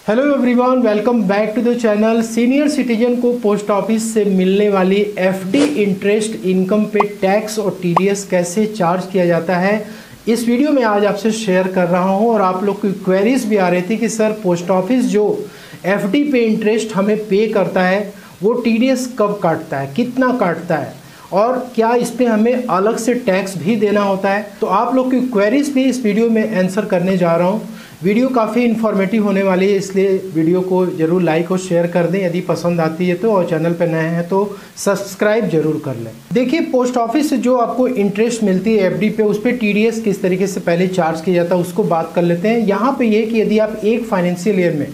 Hello everyone, welcome back to the channel. Senior citizen को post office से मिलने वाली एफडी इंटरेस्ट इनकम पे टैक्स और टीडीएस कैसे चार्ज किया जाता है, इस वीडियो में आज आपसे शेयर कर रहा हूं। और आप लोग की क्वेरीज भी आ रही थी कि सर पोस्ट ऑफिस जो एफडी पे इंटरेस्ट हमें पे करता है वो टीडीएस कब काटता है, कितना काटता है और क्या इस पे हमें अलग से टैक्स भी देना होता है। तो आप लोग की क्वेरीज भी इस वीडियो में आंसर करने जा रहा हूँ। वीडियो काफ़ी इन्फॉर्मेटिव होने वाली है, इसलिए वीडियो को जरूर लाइक और शेयर कर दें यदि पसंद आती है तो, और चैनल पर नए हैं तो सब्सक्राइब जरूर कर लें। देखिए, पोस्ट ऑफिस से जो आपको इंटरेस्ट मिलती है एफडी पे, उस पर टीडीएस किस तरीके से पहले चार्ज किया जाता है उसको बात कर लेते हैं। यहाँ पे ये कि यदि आप एक फाइनेंशियल ईयर में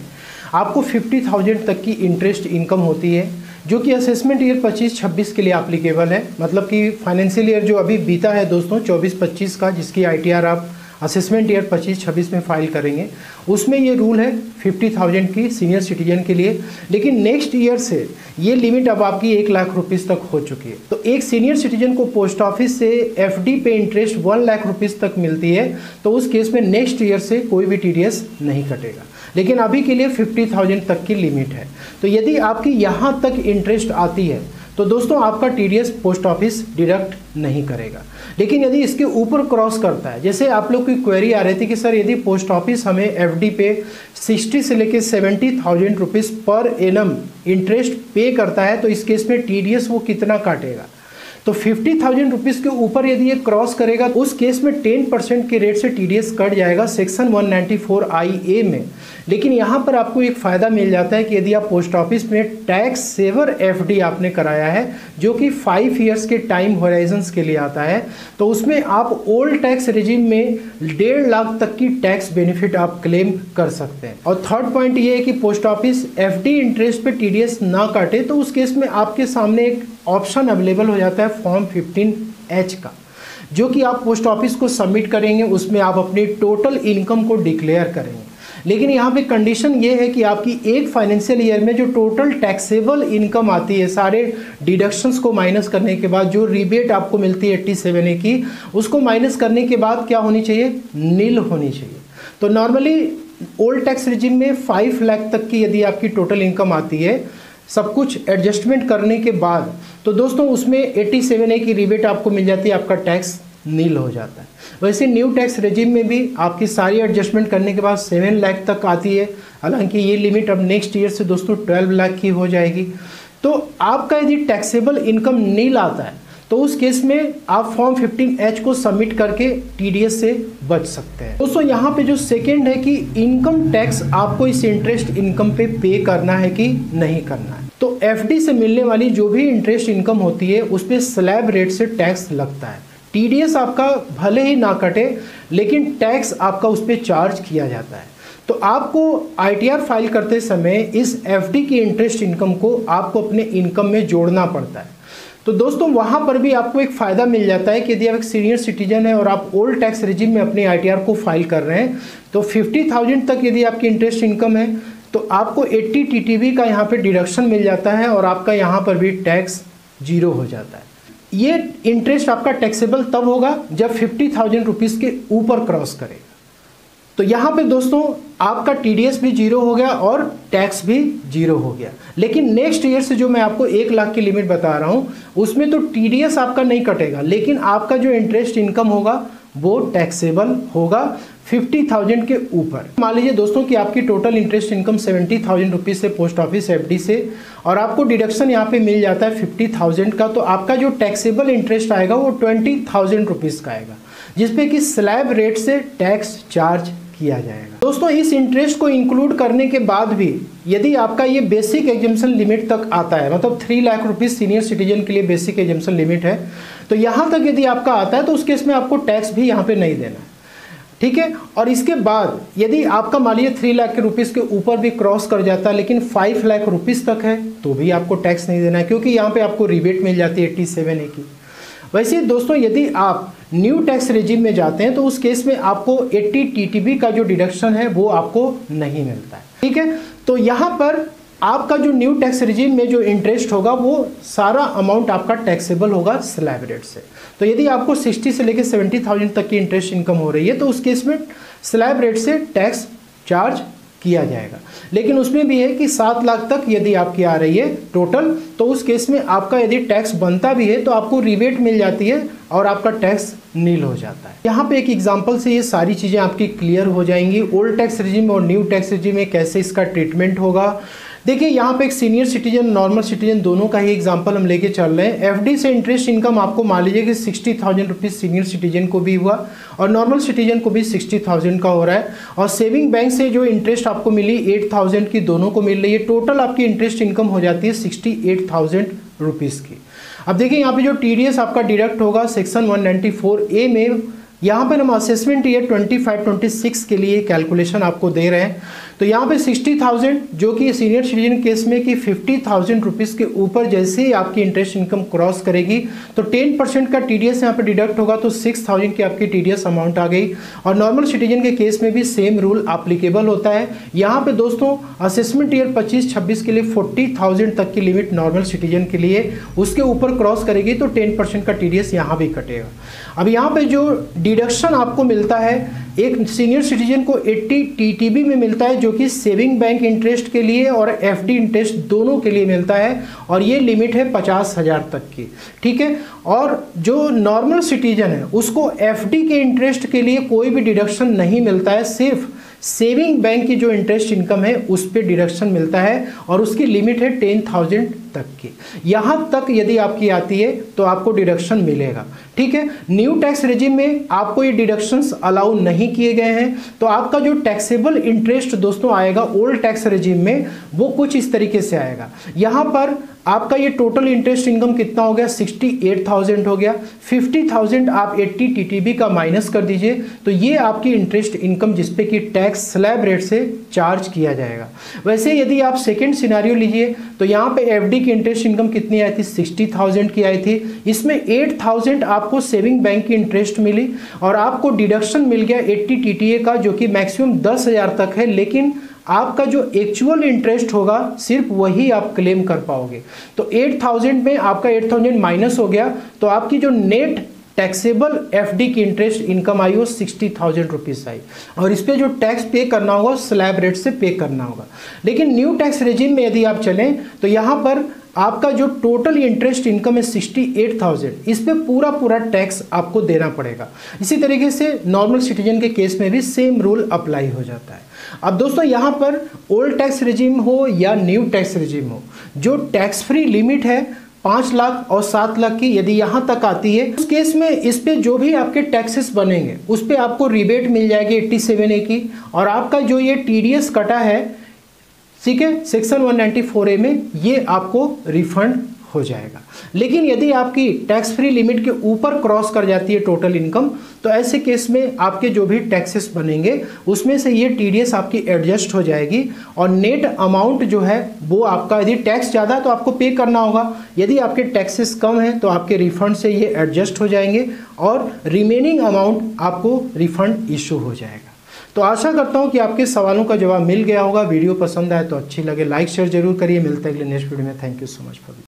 आपको 50,000 तक की इंटरेस्ट इनकम होती है, जो कि असेसमेंट ईयर 25-26 के लिए एप्लीकेबल है, मतलब कि फाइनेंशियल ईयर जो अभी बीता है दोस्तों 24-25 का, जिसकी आईटीआर आप असेसमेंट ईयर 25-26 में फाइल करेंगे, उसमें ये रूल है 50,000 की सीनियर सिटीजन के लिए। लेकिन नेक्स्ट ईयर से ये लिमिट अब आपकी 1 लाख रुपीज़ तक हो चुकी है। तो एक सीनियर सिटीजन को पोस्ट ऑफिस से एफडी पे इंटरेस्ट 1 लाख रुपीज़ तक मिलती है, तो उस केस में नेक्स्ट ईयर से कोई भी टीडीएस नहीं कटेगा। लेकिन अभी के लिए 50,000 तक की लिमिट है। तो यदि आपकी यहाँ तक इंटरेस्ट आती है तो दोस्तों आपका टीडीएस पोस्ट ऑफिस डिडक्ट नहीं करेगा। लेकिन यदि इसके ऊपर क्रॉस करता है, जैसे आप लोग की क्वेरी आ रही थी कि सर यदि पोस्ट ऑफिस हमें एफडी पे 60 से लेकर 70,000 रुपीज़ पर एनम इंटरेस्ट पे करता है, तो इस केस में टीडीएस वो कितना काटेगा। तो 50,000 रुपीज़ के ऊपर यदि ये क्रॉस करेगा तो उस केस में 10% के रेट से टीडीएस कट जाएगा सेक्शन 194IA में। लेकिन यहाँ पर आपको एक फ़ायदा मिल जाता है कि यदि आप पोस्ट ऑफिस में टैक्स सेवर एफडी आपने कराया है, जो कि 5 ईयर्स के टाइम होराइजन्स के लिए आता है, तो उसमें आप ओल्ड टैक्स रेजिम में 1.5 लाख तक की टैक्स बेनिफिट आप क्लेम कर सकते हैं। और थर्ड पॉइंट ये है कि पोस्ट ऑफिस एफडी इंटरेस्ट पे टीडीएस ना काटे, तो उस केस में आपके सामने एक ऑप्शन अवेलेबल हो जाता है फॉर्म 15H का, जो कि आप पोस्ट ऑफिस को सबमिट करेंगे। उसमें आप अपनी टोटल इनकम को डिक्लेयर करेंगे। लेकिन यहाँ पे कंडीशन ये है कि आपकी एक फाइनेंशियल ईयर में जो टोटल टैक्सेबल इनकम आती है, सारे डिडक्शंस को माइनस करने के बाद जो रिबेट आपको मिलती है 87A की, उसको माइनस करने के बाद क्या होनी चाहिए, नील होनी चाहिए। तो नॉर्मली ओल्ड टैक्स रिजिम में 5 लाख तक की यदि आपकी टोटल इनकम आती है सब कुछ एडजस्टमेंट करने के बाद, तो दोस्तों उसमें 87A की रिबेट आपको मिल जाती है, आपका टैक्स नील हो जाता है। वैसे न्यू टैक्स रेजिम में भी आपकी सारी एडजस्टमेंट करने के बाद 7 लाख तक आती है। हालांकि ये लिमिट अब नेक्स्ट ईयर से दोस्तों 12 लाख की हो जाएगी। तो आपका यदि टैक्सेबल इनकम नील आता है तो उस केस में आप फॉर्म 15H को सबमिट करके टीडीएस से बच सकते हैं। दोस्तों यहाँ पे जो सेकेंड है कि इनकम टैक्स आपको इस इंटरेस्ट इनकम पे करना है कि नहीं करना है। तो एफडी से मिलने वाली जो भी इंटरेस्ट इनकम होती है उस पर स्लैब रेट से टैक्स लगता है। टीडीएस आपका भले ही ना कटे, लेकिन टैक्स आपका उस पर चार्ज किया जाता है। तो आपको आईटीआर फाइल करते समय इस एफडी की इंटरेस्ट इनकम को आपको अपने इनकम में जोड़ना पड़ता है। तो दोस्तों वहाँ पर भी आपको एक फ़ायदा मिल जाता है कि यदि आप एक सीनियर सिटीजन है और आप ओल्ड टैक्स रेजिम में अपने आईटीआर को फाइल कर रहे हैं, तो 50,000 तक यदि आपकी इंटरेस्ट इनकम है तो आपको 80 टीटीबी का यहाँ पे डिडक्शन मिल जाता है और आपका यहाँ पर भी टैक्स 0 हो जाता है। ये इंटरेस्ट आपका टैक्सेबल तब होगा जब 50,000 रुपीज़ के ऊपर क्रॉस करेगा। तो यहाँ पे दोस्तों आपका टीडीएस भी 0 हो गया और टैक्स भी 0 हो gया। लेकिन नेक्स्ट ईयर से जो मैं आपको 1 लाख की लिमिट बता रहा हूँ उसमें तो टीडीएस आपका नहीं कटेगा, लेकिन आपका जो इंटरेस्ट इनकम होगा वो टैक्सेबल होगा 50,000 के ऊपर। मान लीजिए दोस्तों कि आपकी टोटल इंटरेस्ट इनकम 70,000 रुपीज़ से पोस्ट ऑफिस एफडी से, और आपको डिडक्शन यहाँ पे मिल जाता है 50,000 का, तो आपका जो टैक्सेबल इंटरेस्ट आएगा वो 20,000 रुपीज़ का आएगा, जिसपे कि स्लैब रेट से टैक्स चार्ज किया जाएगा। दोस्तों इस इंटरेस्ट को इंक्लूड करने के बाद भी यदि आपका ये बेसिक एग्जम्पशन लिमिट तक आता है, मतलब 3 लाख रुपीज़ सीनियर सिटीजन के लिए बेसिक एग्जम्पशन लिमिट है, तो यहाँ तक यदि आपका आता है तो उस केस में आपको टैक्स भी यहाँ पे नहीं देना है, ठीक है। और इसके बाद यदि आपका मान लीजिए 3 लाख के रुपीज़ के ऊपर भी क्रॉस कर जाता है, लेकिन 5 लाख रुपीज़ तक है, तो भी आपको टैक्स नहीं देना है, क्योंकि यहाँ पे आपको रिबेट मिल जाती है 87A की। वैसे दोस्तों यदि आप न्यू टैक्स रेजिम में जाते हैं तो उस केस में आपको 80 टीटीबी का जो डिडक्शन है वो आपको नहीं मिलता है, ठीक है। तो यहाँ पर आपका जो न्यू टैक्स रेजिम में जो इंटरेस्ट होगा वो सारा अमाउंट आपका टैक्सेबल होगा स्लैब रेट से। तो यदि आपको 60 से लेकर 70,000 तक की इंटरेस्ट इनकम हो रही है तो उस केस में स्लैब रेट से टैक्स चार्ज किया जाएगा। लेकिन उसमें भी है कि 7 लाख तक यदि आपकी आ रही है टोटल, तो उस केस में आपका यदि टैक्स बनता भी है तो आपको रिबेट मिल जाती है और आपका टैक्स नील हो जाता है। यहाँ पे एक एग्जांपल से ये सारी चीज़ें आपकी क्लियर हो जाएंगी। ओल्ड टैक्स रिजिम और न्यू टैक्स रिजिम में कैसे इसका ट्रीटमेंट होगा। देखिए यहाँ पे एक सीनियर सिटीजन, नॉर्मल सिटीजन दोनों का ही एग्जांपल हम लेके चल रहे हैं। एफडी से इंटरेस्ट इनकम आपको मान लीजिए कि 60,000 रुपीज़ सीनियर सिटीजन को भी हुआ और नॉर्मल सिटीजन को भी 60,000 का हो रहा है। और सेविंग बैंक से जो इंटरेस्ट आपको मिली 8,000 की, दोनों को मिल रही है। टोटल आपकी इंटरेस्ट इनकम हो जाती है 68,000 रुपीज़ की। अब देखिए यहाँ पे जो टीडीएस आपका डिडक्ट होगा सेक्शन 194A में, यहाँ पर हम असेसमेंट ईयर 25-26 के लिए कैलकुलेशन आपको दे रहे हैं। तो यहाँ पे 60,000 जो कि सीनियर सिटीजन केस में कि 50,000 रुपीज़ के ऊपर जैसे ही आपकी इंटरेस्ट इनकम क्रॉस करेगी तो 10% का टीडीएस यहाँ पे डिडक्ट होगा, तो 6,000 की आपकी टीडीएस अमाउंट आ गई। और नॉर्मल सिटीजन के केस में भी सेम रूल एप्लीकेबल होता है। यहाँ पे दोस्तों असेसमेंट ईयर 25-26 के लिए 40,000 तक की लिमिट नॉर्मल सिटीजन के लिए, उसके ऊपर क्रॉस करेगी तो 10% का टीडीएस यहाँ भी कटेगा। अब यहाँ पे जो डिडक्शन आपको मिलता है, एक सीनियर सिटीजन को 80 टीटीबी में मिलता है जो कि सेविंग बैंक इंटरेस्ट के लिए और एफडी इंटरेस्ट दोनों के लिए मिलता है, और ये लिमिट है 50,000 तक की, ठीक है। और जो नॉर्मल सिटीजन है उसको एफडी के इंटरेस्ट के लिए कोई भी डिडक्शन नहीं मिलता है, सिर्फ सेविंग बैंक की जो इंटरेस्ट इनकम है उस पर डिडक्शन मिलता है और उसकी लिमिट है 10,000 तक की। यहाँ तक यदि आपकी आती है तो आपको डिडक्शन मिलेगा, ठीक है। न्यू टैक्स रेजिम में आपको ये डिडक्शंस अलाउ नहीं किए गए हैं, तो आपका जो टैक्सेबल इंटरेस्ट दोस्तों आएगा ओल्ड टैक्स रेजिम में वो कुछ इस तरीके से आएगा। यहाँ पर आपका ये टोटल इंटरेस्ट इनकम कितना हो गया, 68,000 हो गया। 50,000 आप 80 टीटीबी का माइनस कर दीजिए तो ये आपकी इंटरेस्ट इनकम जिसपे कि टैक्स स्लैब रेट से चार्ज किया जाएगा। वैसे यदि आप सेकेंड सिनारियो लीजिए तो यहाँ पे एफडी की इंटरेस्ट इनकम कितनी आई थी, 60,000 की आई थी। इसमें 8,000 आपको सेविंग बैंक की इंटरेस्ट मिली और आपको डिडक्शन मिल गया 80 टीटीए का जो कि मैक्सिमम 10,000 तक है, लेकिन आपका जो एक्चुअल इंटरेस्ट होगा सिर्फ वही आप क्लेम कर पाओगे। तो 8,000 में आपका 8,000 माइनस हो गया तो आपकी जो नेट टैक्सेबल एफडी की इंटरेस्ट इनकम आई वो 60,000 रुपीज़ आई, और इस पे जो टैक्स पे करना होगा स्लैब रेट से पे करना होगा। लेकिन न्यू टैक्स रेजिम में यदि आप चलें तो यहाँ पर आपका जो टोटल इंटरेस्ट इनकम है 68,000, इस पे पूरा टैक्स आपको देना पड़ेगा। इसी तरीके से नॉर्मल सिटीजन के केस में भी सेम रूल अप्लाई हो जाता है। अब दोस्तों यहाँ पर ओल्ड टैक्स रेजिम हो या न्यू टैक्स रेजिम हो, जो टैक्स फ्री लिमिट है 5 लाख और 7 लाख की यदि यहाँ तक आती है, उस केस में इस पे जो भी आपके टैक्सेस बनेंगे उस पे आपको रिबेट मिल जाएगी 87A की, और आपका जो ये टीडीएस कटा है, ठीक है, सेक्शन 194A में, ये आपको रिफंड हो जाएगा। लेकिन यदि आपकी टैक्स फ्री लिमिट के ऊपर क्रॉस कर जाती है टोटल इनकम, तो ऐसे केस में आपके जो भी टैक्सेस बनेंगे उसमें से ये टीडीएस आपकी एडजस्ट हो जाएगी और नेट अमाउंट जो है वो आपका, यदि टैक्स ज़्यादा तो आपको पे करना होगा, यदि आपके टैक्सेस कम हैं तो आपके रिफंड से ये एडजस्ट हो जाएंगे और रिमेनिंग अमाउंट आपको रिफंड इशू हो जाएगा। तो आशा करता हूँ कि आपके सवालों का जवाब मिल गया होगा। वीडियो पसंद आए तो अच्छी लगे लाइक शेयर जरूर करिए। मिलते हैं अगले नेक्स्ट वीडियो में। Thank you so much for